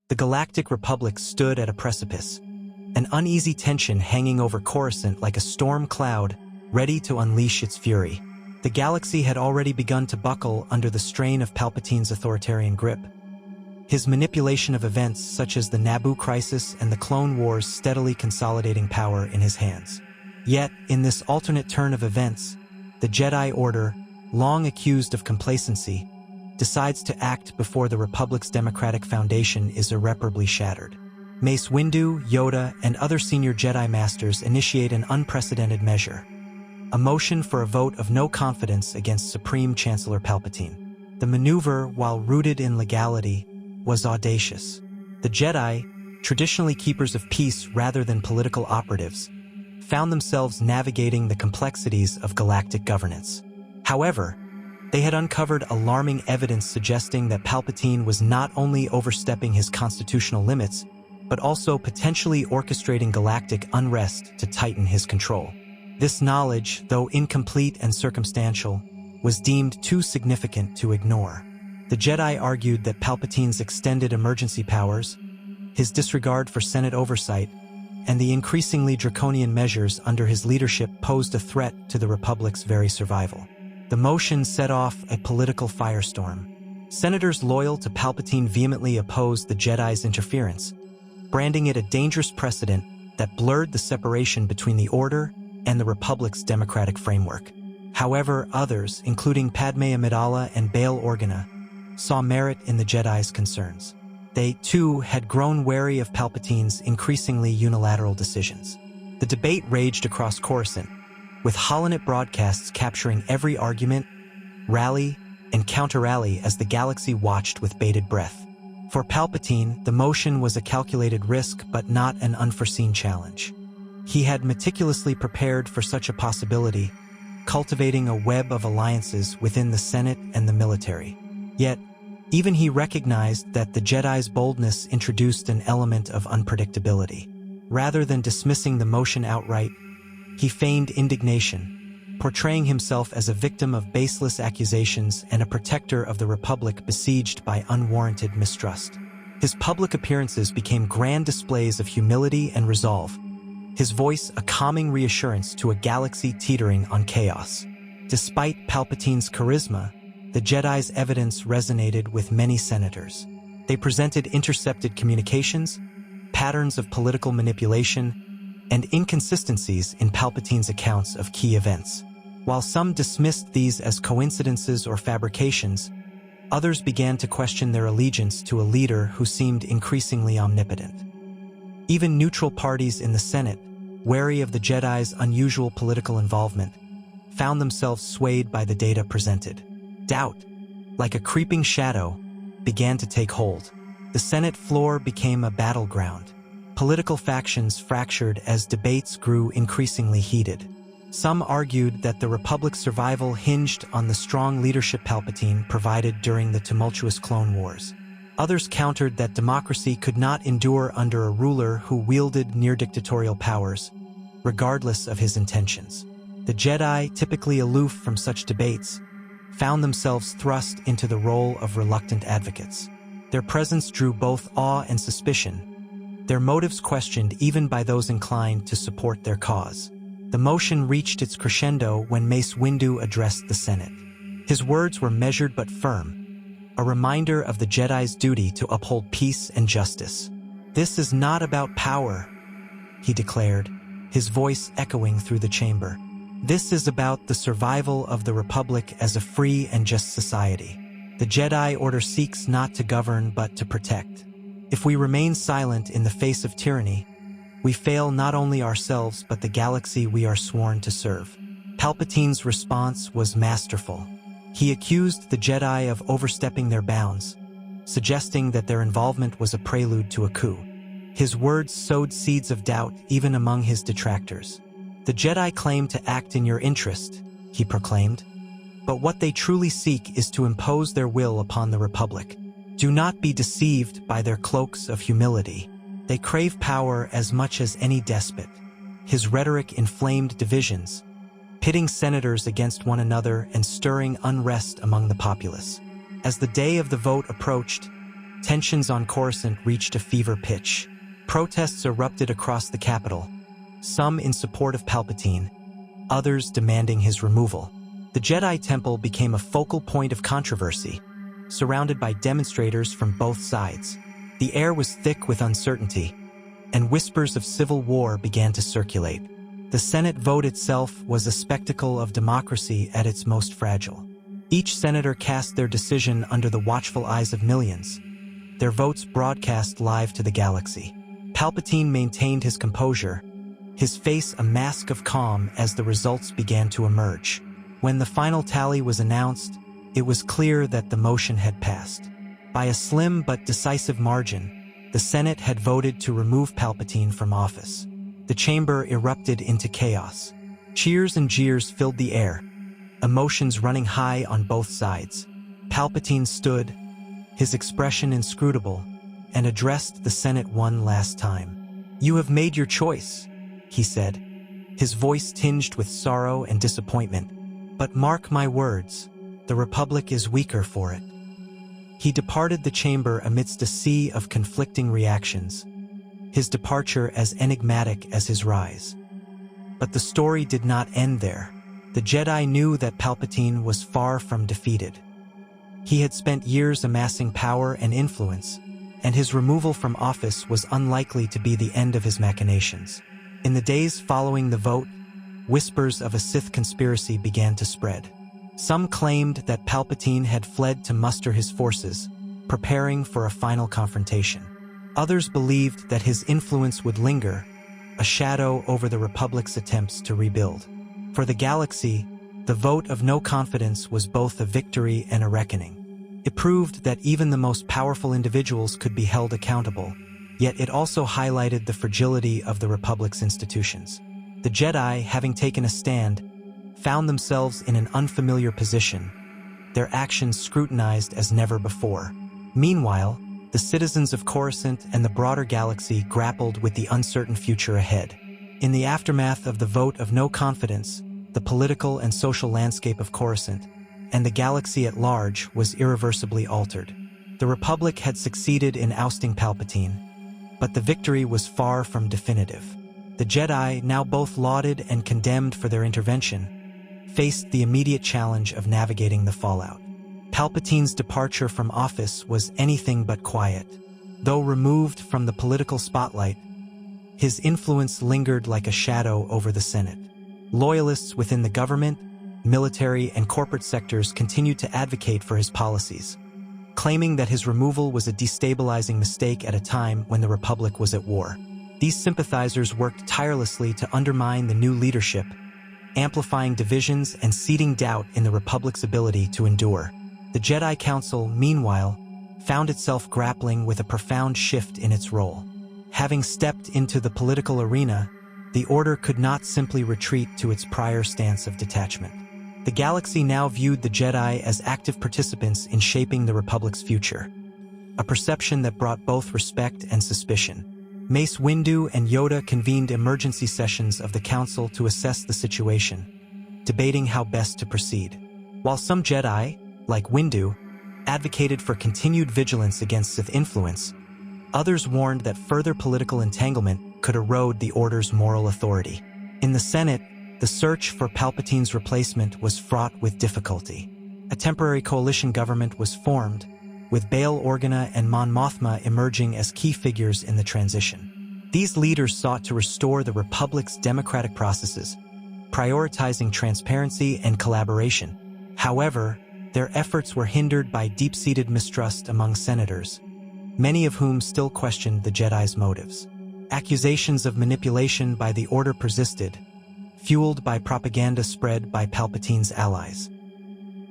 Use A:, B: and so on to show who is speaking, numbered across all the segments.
A: The Galactic Republic stood at a precipice, an uneasy tension hanging over Coruscant like a storm cloud, ready to unleash its fury. The galaxy had already begun to buckle under the strain of Palpatine's authoritarian grip. His manipulation of events such as the Naboo Crisis and the Clone Wars steadily consolidating power in his hands. Yet, in this alternate turn of events, the Jedi Order, long accused of complacency, decides to act before the Republic's democratic foundation is irreparably shattered. Mace Windu, Yoda, and other senior Jedi Masters initiate an unprecedented measure, a motion for a vote of no confidence against Supreme Chancellor Palpatine. The maneuver, while rooted in legality, was audacious. The Jedi, traditionally keepers of peace rather than political operatives, found themselves navigating the complexities of galactic governance. However, they had uncovered alarming evidence suggesting that Palpatine was not only overstepping his constitutional limits, but also potentially orchestrating galactic unrest to tighten his control. This knowledge, though incomplete and circumstantial, was deemed too significant to ignore. The Jedi argued that Palpatine's extended emergency powers, his disregard for Senate oversight, and the increasingly draconian measures under his leadership posed a threat to the Republic's very survival. The motion set off a political firestorm. Senators loyal to Palpatine vehemently opposed the Jedi's interference, branding it a dangerous precedent that blurred the separation between the Order and the Republic's democratic framework. However, others, including Padme Amidala and Bail Organa, saw merit in the Jedi's concerns. They, too, had grown wary of Palpatine's increasingly unilateral decisions. The debate raged across Coruscant, with holonet broadcasts capturing every argument, rally, and counter-rally as the galaxy watched with bated breath. For Palpatine, the motion was a calculated risk but not an unforeseen challenge. He had meticulously prepared for such a possibility, cultivating a web of alliances within the Senate and the military. Yet, even he recognized that the Jedi's boldness introduced an element of unpredictability. Rather than dismissing the motion outright, he feigned indignation, portraying himself as a victim of baseless accusations and a protector of the Republic besieged by unwarranted mistrust. His public appearances became grand displays of humility and resolve, his voice a calming reassurance to a galaxy teetering on chaos. Despite Palpatine's charisma, the Jedi's evidence resonated with many senators. They presented intercepted communications, patterns of political manipulation, and inconsistencies in Palpatine's accounts of key events. While some dismissed these as coincidences or fabrications, others began to question their allegiance to a leader who seemed increasingly omnipotent. Even neutral parties in the Senate, wary of the Jedi's unusual political involvement, found themselves swayed by the data presented. Doubt, like a creeping shadow, began to take hold. The Senate floor became a battleground. Political factions fractured as debates grew increasingly heated. Some argued that the Republic's survival hinged on the strong leadership Palpatine provided during the tumultuous Clone Wars. Others countered that democracy could not endure under a ruler who wielded near-dictatorial powers, regardless of his intentions. The Jedi, typically aloof from such debates, found themselves thrust into the role of reluctant advocates. Their presence drew both awe and suspicion, their motives questioned even by those inclined to support their cause. The motion reached its crescendo when Mace Windu addressed the Senate. His words were measured but firm, a reminder of the Jedi's duty to uphold peace and justice. "This is not about power," he declared, his voice echoing through the chamber. "This is about the survival of the Republic as a free and just society. The Jedi Order seeks not to govern but to protect. If we remain silent in the face of tyranny, we fail not only ourselves but the galaxy we are sworn to serve." Palpatine's response was masterful. He accused the Jedi of overstepping their bounds, suggesting that their involvement was a prelude to a coup. His words sowed seeds of doubt even among his detractors. "The Jedi claim to act in your interest," he proclaimed, "but what they truly seek is to impose their will upon the Republic. Do not be deceived by their cloaks of humility. They crave power as much as any despot." His rhetoric inflamed divisions, pitting senators against one another and stirring unrest among the populace. As the day of the vote approached, tensions on Coruscant reached a fever pitch. Protests erupted across the capital, some in support of Palpatine, others demanding his removal. The Jedi Temple became a focal point of controversy, surrounded by demonstrators from both sides. The air was thick with uncertainty, and whispers of civil war began to circulate. The Senate vote itself was a spectacle of democracy at its most fragile. Each senator cast their decision under the watchful eyes of millions, their votes broadcast live to the galaxy. Palpatine maintained his composure, his face a mask of calm as the results began to emerge. When the final tally was announced, it was clear that the motion had passed. By a slim but decisive margin, the Senate had voted to remove Palpatine from office. The chamber erupted into chaos. Cheers and jeers filled the air, emotions running high on both sides. Palpatine stood, his expression inscrutable, and addressed the Senate one last time. "You have made your choice," he said, his voice tinged with sorrow and disappointment. "But mark my words, the Republic is weaker for it." He departed the chamber amidst a sea of conflicting reactions, his departure as enigmatic as his rise. But the story did not end there. The Jedi knew that Palpatine was far from defeated. He had spent years amassing power and influence, and his removal from office was unlikely to be the end of his machinations. In the days following the vote, whispers of a Sith conspiracy began to spread. Some claimed that Palpatine had fled to muster his forces, preparing for a final confrontation. Others believed that his influence would linger, a shadow over the Republic's attempts to rebuild. For the galaxy, the vote of no confidence was both a victory and a reckoning. It proved that even the most powerful individuals could be held accountable, yet it also highlighted the fragility of the Republic's institutions. The Jedi, having taken a stand, found themselves in an unfamiliar position, their actions scrutinized as never before. Meanwhile, the citizens of Coruscant and the broader galaxy grappled with the uncertain future ahead. In the aftermath of the vote of no confidence, the political and social landscape of Coruscant and the galaxy at large was irreversibly altered. The Republic had succeeded in ousting Palpatine, but the victory was far from definitive. The Jedi, now both lauded and condemned for their intervention, faced the immediate challenge of navigating the fallout. Palpatine's departure from office was anything but quiet. Though removed from the political spotlight, his influence lingered like a shadow over the Senate. Loyalists within the government, military, and corporate sectors continued to advocate for his policies, claiming that his removal was a destabilizing mistake at a time when the Republic was at war. These sympathizers worked tirelessly to undermine the new leadership, amplifying divisions and seeding doubt in the Republic's ability to endure. The Jedi Council, meanwhile, found itself grappling with a profound shift in its role. Having stepped into the political arena, the Order could not simply retreat to its prior stance of detachment. The galaxy now viewed the Jedi as active participants in shaping the Republic's future, a perception that brought both respect and suspicion. Mace Windu and Yoda convened emergency sessions of the Council to assess the situation, debating how best to proceed. While some Jedi, like Windu, advocated for continued vigilance against Sith influence, others warned that further political entanglement could erode the Order's moral authority. In the Senate, the search for Palpatine's replacement was fraught with difficulty. A temporary coalition government was formed, with Bail Organa and Mon Mothma emerging as key figures in the transition. These leaders sought to restore the Republic's democratic processes, prioritizing transparency and collaboration. However, their efforts were hindered by deep-seated mistrust among senators, many of whom still questioned the Jedi's motives. Accusations of manipulation by the Order persisted, fueled by propaganda spread by Palpatine's allies.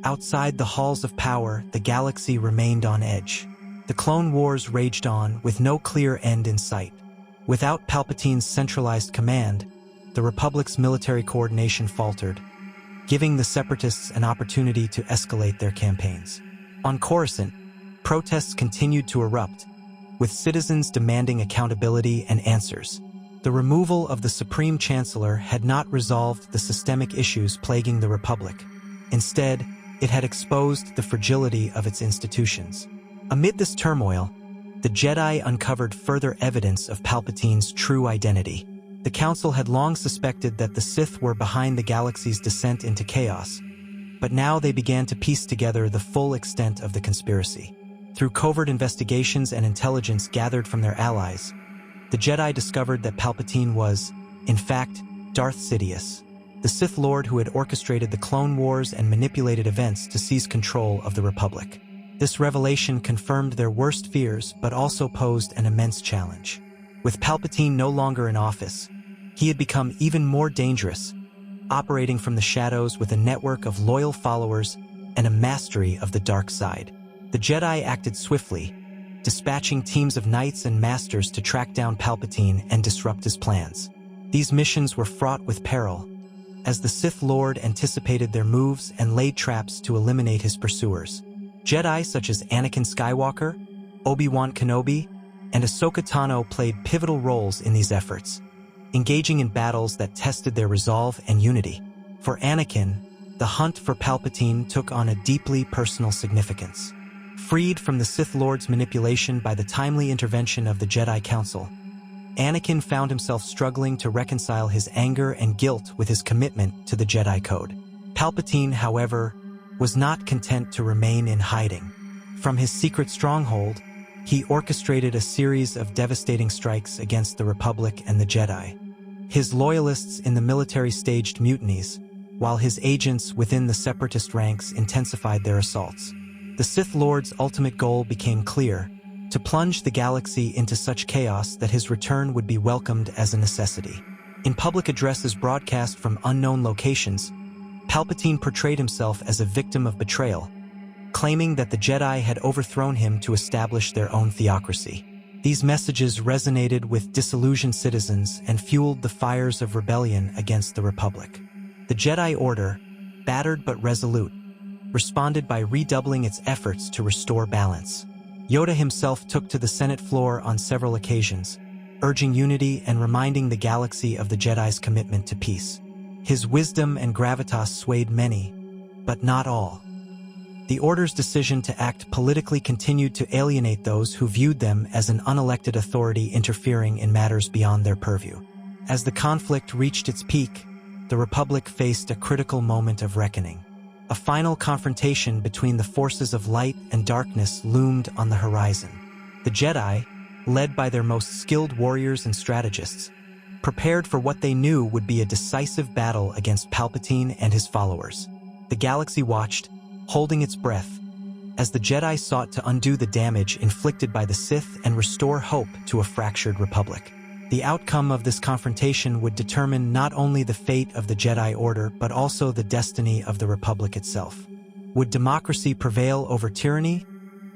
A: Outside the halls of power, the galaxy remained on edge. The Clone Wars raged on, with no clear end in sight. Without Palpatine's centralized command, the Republic's military coordination faltered, giving the Separatists an opportunity to escalate their campaigns. On Coruscant, protests continued to erupt, with citizens demanding accountability and answers. The removal of the Supreme Chancellor had not resolved the systemic issues plaguing the Republic. Instead, it had exposed the fragility of its institutions. Amid this turmoil, the Jedi uncovered further evidence of Palpatine's true identity. The Council had long suspected that the Sith were behind the galaxy's descent into chaos, but now they began to piece together the full extent of the conspiracy. Through covert investigations and intelligence gathered from their allies, the Jedi discovered that Palpatine was, in fact, Darth Sidious, the Sith Lord who had orchestrated the Clone Wars and manipulated events to seize control of the Republic. This revelation confirmed their worst fears but also posed an immense challenge. With Palpatine no longer in office, he had become even more dangerous, operating from the shadows with a network of loyal followers and a mastery of the dark side. The Jedi acted swiftly, dispatching teams of knights and masters to track down Palpatine and disrupt his plans. These missions were fraught with peril, as the Sith Lord anticipated their moves and laid traps to eliminate his pursuers. Jedi such as Anakin Skywalker, Obi-Wan Kenobi, and Ahsoka Tano played pivotal roles in these efforts, engaging in battles that tested their resolve and unity. For Anakin, the hunt for Palpatine took on a deeply personal significance. Freed from the Sith Lord's manipulation by the timely intervention of the Jedi Council, Anakin found himself struggling to reconcile his anger and guilt with his commitment to the Jedi Code. Palpatine, however, was not content to remain in hiding. From his secret stronghold, he orchestrated a series of devastating strikes against the Republic and the Jedi. His loyalists in the military staged mutinies, while his agents within the separatist ranks intensified their assaults. The Sith Lord's ultimate goal became clear: to plunge the galaxy into such chaos that his return would be welcomed as a necessity. In public addresses broadcast from unknown locations, Palpatine portrayed himself as a victim of betrayal, claiming that the Jedi had overthrown him to establish their own theocracy. These messages resonated with disillusioned citizens and fueled the fires of rebellion against the Republic. The Jedi Order, battered but resolute, responded by redoubling its efforts to restore balance. Yoda himself took to the Senate floor on several occasions, urging unity and reminding the galaxy of the Jedi's commitment to peace. His wisdom and gravitas swayed many, but not all. The Order's decision to act politically continued to alienate those who viewed them as an unelected authority interfering in matters beyond their purview. As the conflict reached its peak, the Republic faced a critical moment of reckoning. A final confrontation between the forces of light and darkness loomed on the horizon. The Jedi, led by their most skilled warriors and strategists, prepared for what they knew would be a decisive battle against Palpatine and his followers. The galaxy watched, holding its breath, as the Jedi sought to undo the damage inflicted by the Sith and restore hope to a fractured Republic. The outcome of this confrontation would determine not only the fate of the Jedi Order but also the destiny of the Republic itself. Would democracy prevail over tyranny,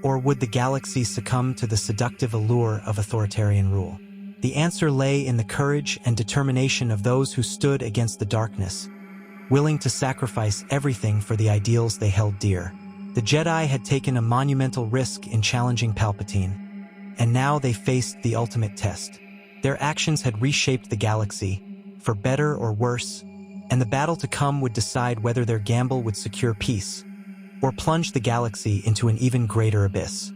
A: or would the galaxy succumb to the seductive allure of authoritarian rule? The answer lay in the courage and determination of those who stood against the darkness, willing to sacrifice everything for the ideals they held dear. The Jedi had taken a monumental risk in challenging Palpatine, and now they faced the ultimate test. Their actions had reshaped the galaxy, for better or worse, and the battle to come would decide whether their gamble would secure peace or plunge the galaxy into an even greater abyss.